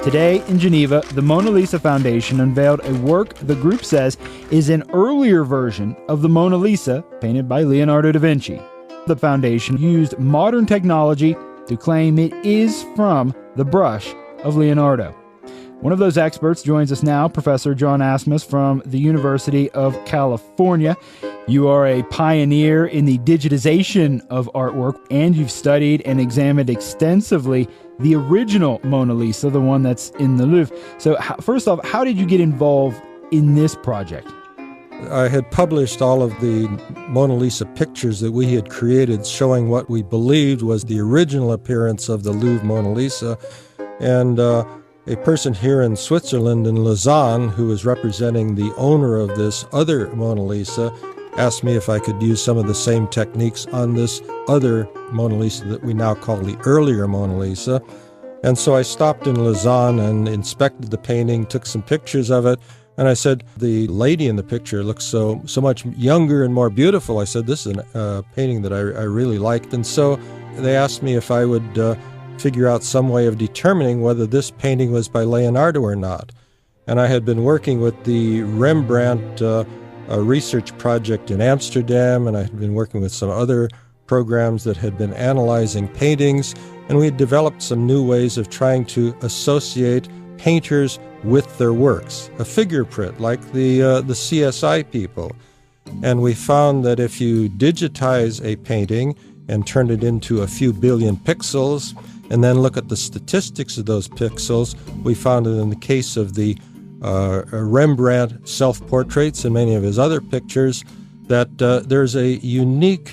Today in Geneva, the Mona Lisa Foundation unveiled a work the group says is an earlier version of the Mona Lisa painted by Leonardo da Vinci. The foundation used modern technology to claim it is from the brush of Leonardo. One of those experts joins us now, Professor John Asmus from the University of California. You are a pioneer in the digitization of artwork, and you've studied and examined extensively the original Mona Lisa, the one that's in the Louvre. So first off, how did you get involved in this project? I had published all of the Mona Lisa pictures that we had created showing what we believed was the original appearance of the Louvre Mona Lisa. And a person here in Switzerland, in Lausanne, who was representing the owner of this other Mona Lisa, asked me if I could use some of the same techniques on this other Mona Lisa that we now call the earlier Mona Lisa. And so I stopped in Lausanne and inspected the painting, took some pictures of it, and I said, the lady in the picture looks so much younger and more beautiful. I said, this is a painting that I really liked. And so they asked me if I would figure out some way of determining whether this painting was by Leonardo or not. And I had been working with the Rembrandt a research project in Amsterdam, and I had been working with some other programs that had been analyzing paintings, and we had developed some new ways of trying to associate painters with their works, a fingerprint like the CSI people. And we found that if you digitize a painting and turn it into a few billion pixels, and then look at the statistics of those pixels, we found that in the case of the Rembrandt self-portraits and many of his other pictures, that there's a unique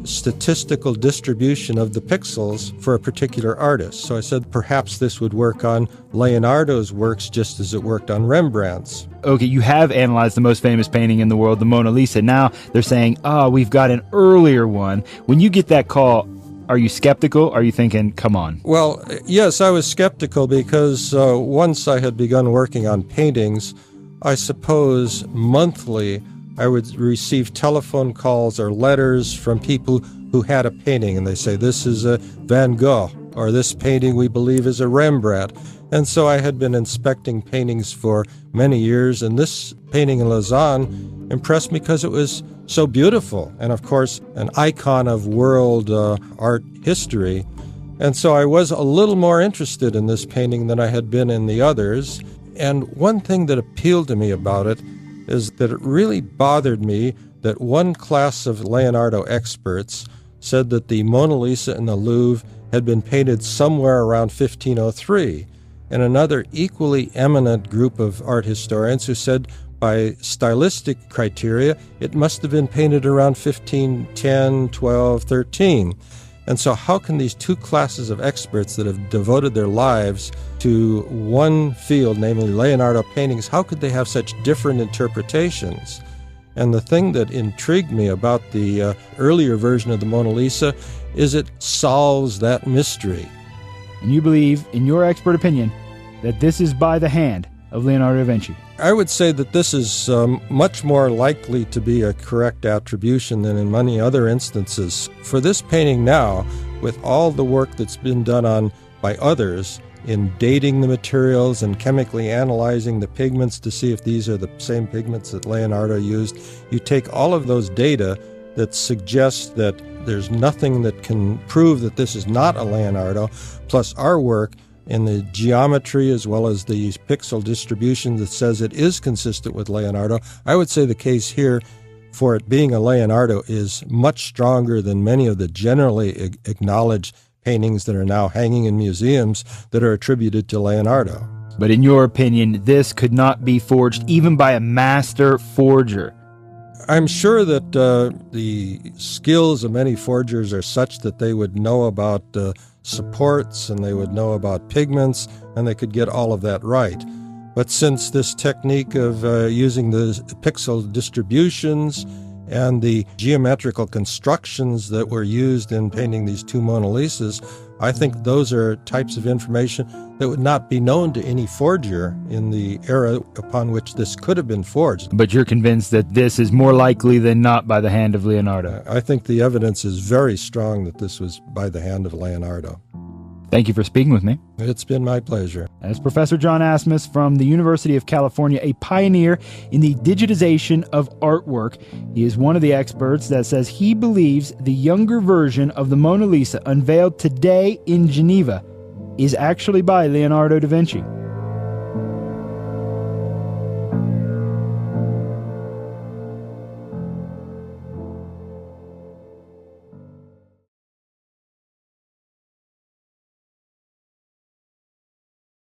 statistical distribution of the pixels for a particular artist. So I said perhaps this would work on Leonardo's works just as it worked on Rembrandt's. Okay, you have analyzed the most famous painting in the world, the Mona Lisa. Now they're saying, we've got an earlier one. When you get that call, are you skeptical? Are you thinking, come on? Well, yes, I was skeptical because once I had begun working on paintings, I suppose monthly I would receive telephone calls or letters from people who had a painting, and they say, this is a Van Gogh, or this painting we believe is a Rembrandt. And so I had been inspecting paintings for many years, and this painting in Lausanne impressed me because it was so beautiful, and of course an icon of world art history. And so I was a little more interested in this painting than I had been in the others. And one thing that appealed to me about it is that it really bothered me that one class of Leonardo experts said that the Mona Lisa in the Louvre had been painted somewhere around 1503, and another equally eminent group of art historians who said by stylistic criteria it must have been painted around 1510, 12, 13. And so how can these two classes of experts that have devoted their lives to one field, namely Leonardo paintings, how could they have such different interpretations? And the thing that intrigued me about the earlier version of the Mona Lisa is it solves that mystery. And you believe, in your expert opinion, that this is by the hand of Leonardo da Vinci? I would say that this is much more likely to be a correct attribution than in many other instances. For this painting now, with all the work that's been done on by others in dating the materials and chemically analyzing the pigments to see if these are the same pigments that Leonardo used, you take all of those data that suggest that there's nothing that can prove that this is not a Leonardo, plus our work in the geometry as well as the pixel distribution that says it is consistent with Leonardo. I would say the case here for it being a Leonardo is much stronger than many of the generally acknowledged paintings that are now hanging in museums that are attributed to Leonardo. But in your opinion, this could not be forged even by a master forger? I'm sure that the skills of many forgers are such that they would know about supports and they would know about pigments and they could get all of that right. But since this technique of using the pixel distributions and the geometrical constructions that were used in painting these two Mona Lisas, I think those are types of information that would not be known to any forger in the era upon which this could have been forged. But you're convinced that this is more likely than not by the hand of Leonardo. I think the evidence is very strong that this was by the hand of Leonardo. Thank you for speaking with me. It's been my pleasure. That's Professor John Asmus from the University of California, a pioneer in the digitization of artwork. He is one of the experts that says he believes the younger version of the Mona Lisa unveiled today in Geneva is actually by Leonardo da Vinci.